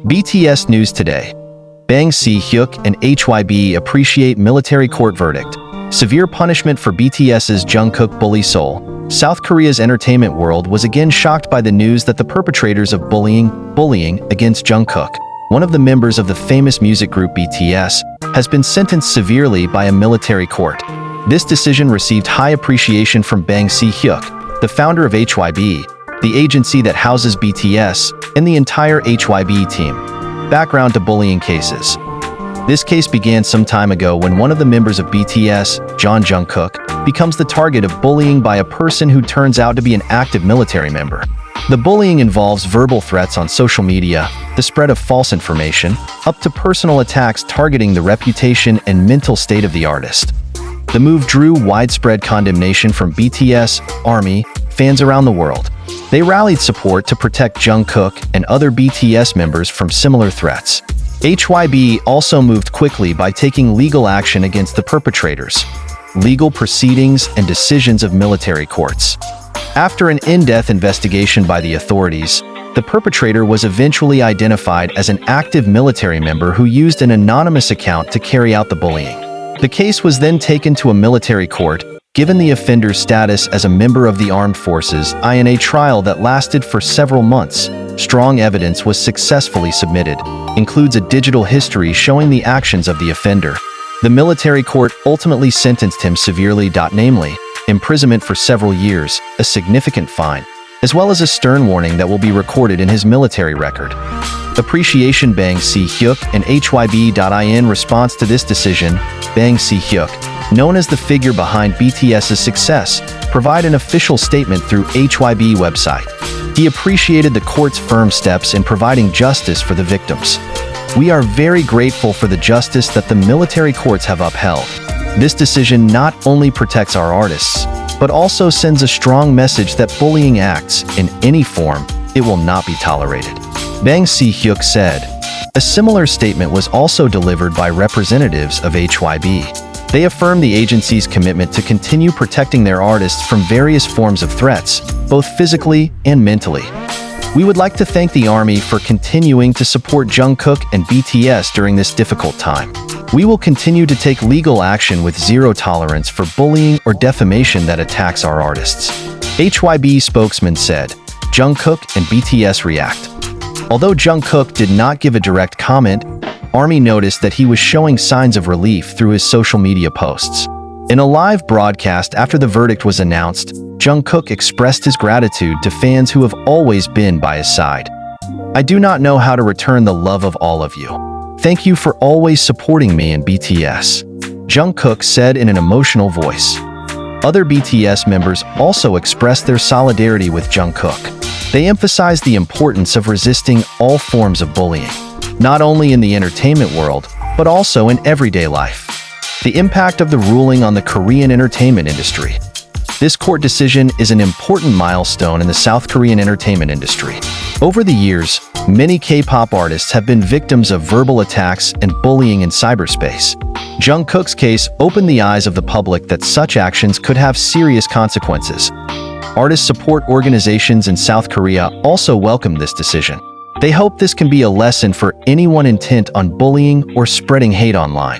BTS News Today. Bang Si-hyuk and HYBE appreciate military court verdict. Severe punishment for BTS's Jungkook Bulli. Seoul. South Korea's entertainment world was again shocked by the news that the perpetrators of bullying against Jungkook, one of the members of the famous music group BTS, has been sentenced severely by a military court. This decision received high appreciation from Bang Si-hyuk, the founder of HYBE, the agency that houses BTS, and the entire HYBE team. Background to bullying cases. This case began some time ago when one of the members of BTS, Jungkook, becomes the target of bullying by a person who turns out to be an active military member. The bullying involves verbal threats on social media, the spread of false information, up to personal attacks targeting the reputation and mental state of the artist. The move drew widespread condemnation from BTS, ARMY, fans around the world. They rallied support to protect Jungkook and other BTS members from similar threats. HYBE also moved quickly by taking legal action against the perpetrators. Legal proceedings and decisions of military courts. After an in-depth investigation by the authorities, the perpetrator was eventually identified as an active military member who used an anonymous account to carry out the bullying. The case was then taken to a military court, given the offender's status as a member of the armed forces. In a trial that lasted for several months, strong evidence was successfully submitted, includes a digital history showing the actions of the offender. The military court ultimately sentenced him severely, namely, imprisonment for several years, a significant fine, as well as a stern warning that will be recorded in his military record. Appreciation. Bang Si-hyuk and HYBE. In response to this decision, Bang Si-hyuk, known as the figure behind BTS's success, provided an official statement through HYBE website. He appreciated the court's firm steps in providing justice for the victims. "We are very grateful for the justice that the military courts have upheld. This decision not only protects our artists, but also sends a strong message that bullying acts, in any form, it will not be tolerated," Bang Si-hyuk said. A similar statement was also delivered by representatives of HYBE. They affirmed the agency's commitment to continue protecting their artists from various forms of threats, both physically and mentally. "We would like to thank the Army for continuing to support Jungkook and BTS during this difficult time. We will continue to take legal action with zero tolerance for bullying or defamation that attacks our artists," HYBE spokesman said. Jungkook and BTS react. Although Jungkook did not give a direct comment, ARMY noticed that he was showing signs of relief through his social media posts. In a live broadcast after the verdict was announced, Jungkook expressed his gratitude to fans who have always been by his side. "I do not know how to return the love of all of you. Thank you for always supporting me and BTS," Jungkook said in an emotional voice. Other BTS members also expressed their solidarity with Jungkook. They emphasized the importance of resisting all forms of bullying, not only in the entertainment world, but also in everyday life. The impact of the ruling on the Korean entertainment industry. This court decision is an important milestone in the South Korean entertainment industry. Over the years, many K-pop artists have been victims of verbal attacks and bullying in cyberspace. Jungkook's case opened the eyes of the public that such actions could have serious consequences. Artist support organizations in South Korea also welcomed this decision. They hope this can be a lesson for anyone intent on bullying or spreading hate online.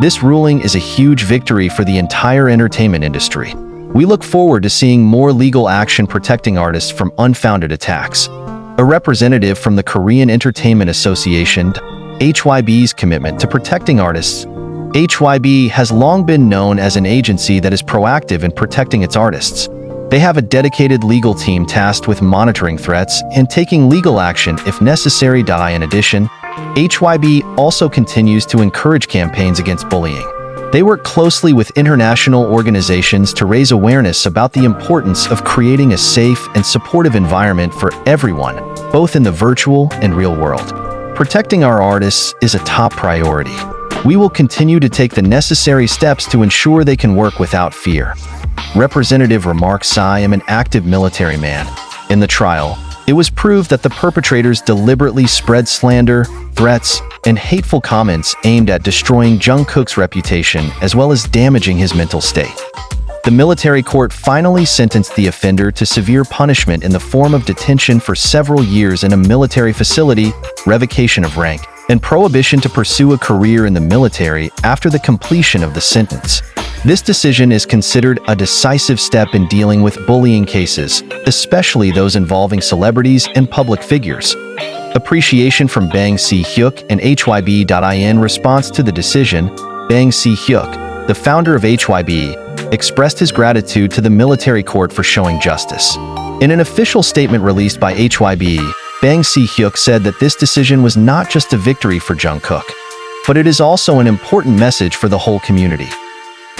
This ruling is a huge victory for the entire entertainment industry. We look forward to seeing more legal action protecting artists from unfounded attacks. A representative from the Korean Entertainment Association, HYBE's commitment to protecting artists. HYBE has long been known as an agency that is proactive in protecting its artists. They have a dedicated legal team tasked with monitoring threats and taking legal action if necessary. In addition, HYBE also continues to encourage campaigns against bullying. They work closely with international organizations to raise awareness about the importance of creating a safe and supportive environment for everyone, both in the virtual and real world. Protecting our artists is a top priority. We will continue to take the necessary steps to ensure they can work without fear. Representative remarks, "I am an active military man." In the trial, it was proved that the perpetrators deliberately spread slander, threats, and hateful comments aimed at destroying Jungkook's reputation as well as damaging his mental state. the military court finally sentenced the offender to severe punishment in the form of detention for several years in a military facility, revocation of rank, and prohibition to pursue a career in the military after the completion of the sentence. This decision is considered a decisive step in dealing with bullying cases, especially those involving celebrities and public figures. Appreciation from Bang Si-hyuk and HYBE. In response to the decision, Bang Si-hyuk, the founder of HYBE, expressed his gratitude to the military court for showing justice. In an official statement released by HYBE, Bang Si-hyuk said that this decision was not just a victory for Jungkook, but it is also an important message for the whole community.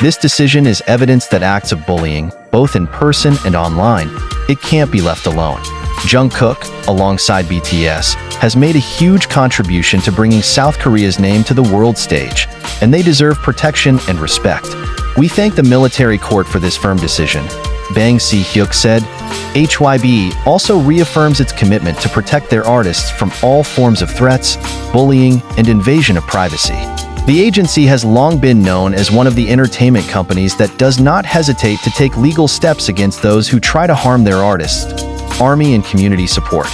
This decision is evidence that acts of bullying, both in person and online, it can't be left alone. Jungkook, alongside BTS, has made a huge contribution to bringing South Korea's name to the world stage, and they deserve protection and respect. We thank the military court for this firm decision, Bang Si-hyuk said. HYBE also reaffirms its commitment to protect their artists from all forms of threats, bullying, and invasion of privacy. The agency has long been known as one of the entertainment companies that does not hesitate to take legal steps against those who try to harm their artists. Army and community support.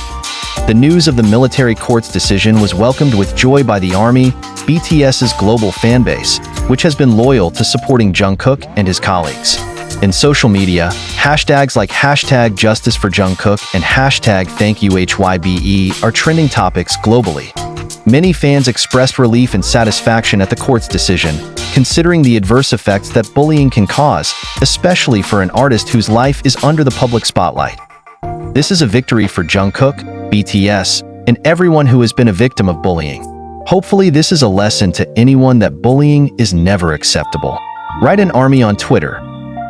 The news of the military court's decision was welcomed with joy by the Army, BTS's global fanbase, which has been loyal to supporting Jungkook and his colleagues. In social media, hashtags like #JusticeForJungkook and #ThankYouHYBE are trending topics globally. Many fans expressed relief and satisfaction at the court's decision, considering the adverse effects that bullying can cause, especially for an artist whose life is under the public spotlight. This is a victory for Jungkook, BTS, and everyone who has been a victim of bullying. Hopefully this is a lesson to anyone that bullying is never acceptable. Write an Army on Twitter.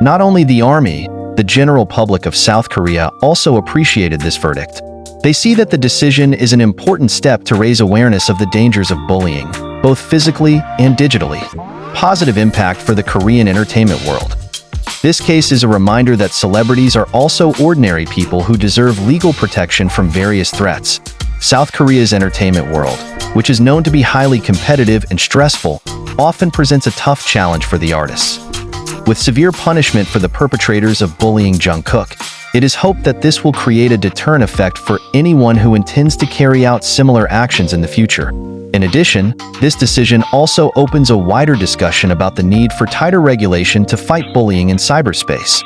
Not only the Army, the general public of South Korea also appreciated this verdict. They see that the decision is an important step to raise awareness of the dangers of bullying, both physically and digitally. Positive impact for the Korean entertainment world. This case is a reminder that celebrities are also ordinary people who deserve legal protection from various threats. South Korea's entertainment world, which is known to be highly competitive and stressful, often presents a tough challenge for the artists. With severe punishment for the perpetrators of bullying Jungkook, it is hoped that this will create a deterrent effect for anyone who intends to carry out similar actions in the future. In addition, this decision also opens a wider discussion about the need for tighter regulation to fight bullying in cyberspace.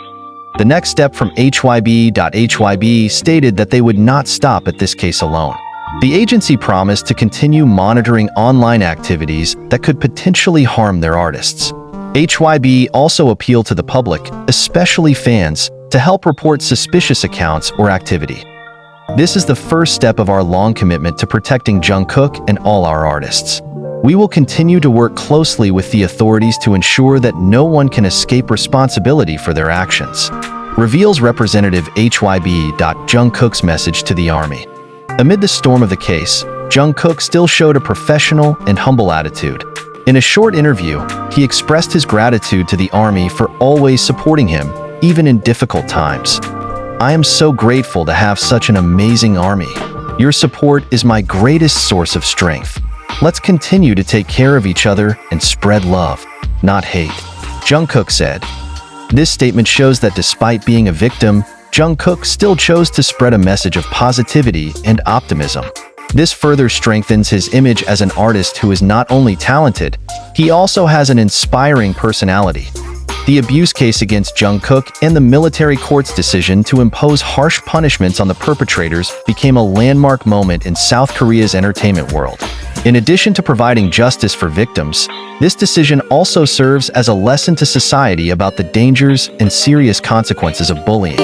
The next step from HYBE stated that they would not stop at this case alone. The agency promised to continue monitoring online activities that could potentially harm their artists. HYBE also appealed to the public, especially fans, to help report suspicious accounts or activity. This is the first step of our long commitment to protecting Jungkook and all our artists. We will continue to work closely with the authorities to ensure that no one can escape responsibility for their actions. Reveals Representative HYBE. Jungkook's message to the Army. Amid the storm of the case, Jungkook still showed a professional and humble attitude. In a short interview, he expressed his gratitude to the Army for always supporting him, even in difficult times. I am so grateful to have such an amazing Army. Your support is my greatest source of strength. Let's continue to take care of each other and spread love, not hate, Jungkook said. This statement shows that despite being a victim, Jungkook still chose to spread a message of positivity and optimism. This further strengthens his image as an artist who is not only talented, he also has an inspiring personality. The abuse case against Jungkook and the military court's decision to impose harsh punishments on the perpetrators became a landmark moment in South Korea's entertainment world. In addition to providing justice for victims, this decision also serves as a lesson to society about the dangers and serious consequences of bullying.